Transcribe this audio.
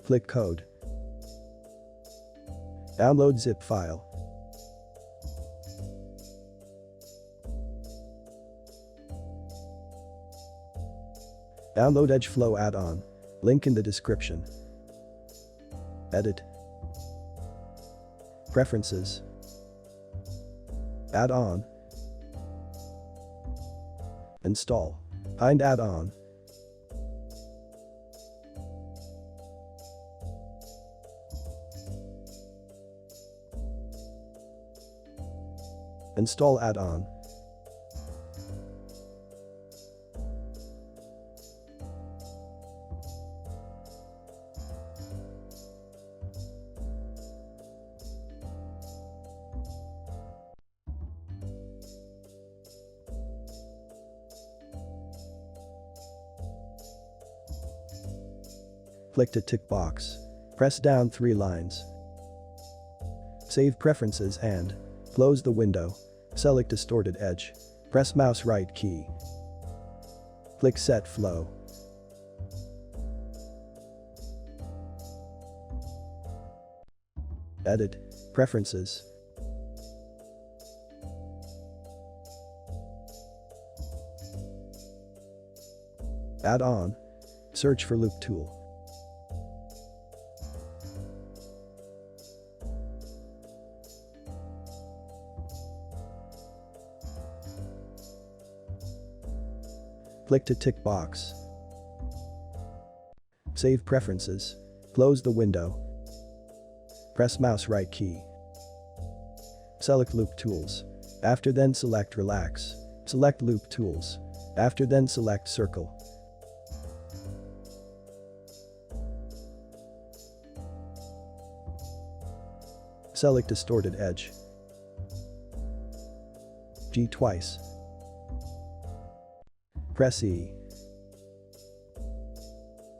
Click Code. Download zip file. Download Edgeflow add-on. Link in the description. Edit. Preferences. Add-on. Install. Find add-on. Install add-on. Click to tick box. Press down 3 lines. Save preferences and close the window. Select distorted edge. Press mouse right key. Click set flow. Edit. Preferences. Add-on. Search for loop tool. Click to tick box. Save preferences. Close the window. Press mouse right key. Select loop tools. After then select relax. Select loop tools. After then select circle. Select distorted edge. G twice. Press E.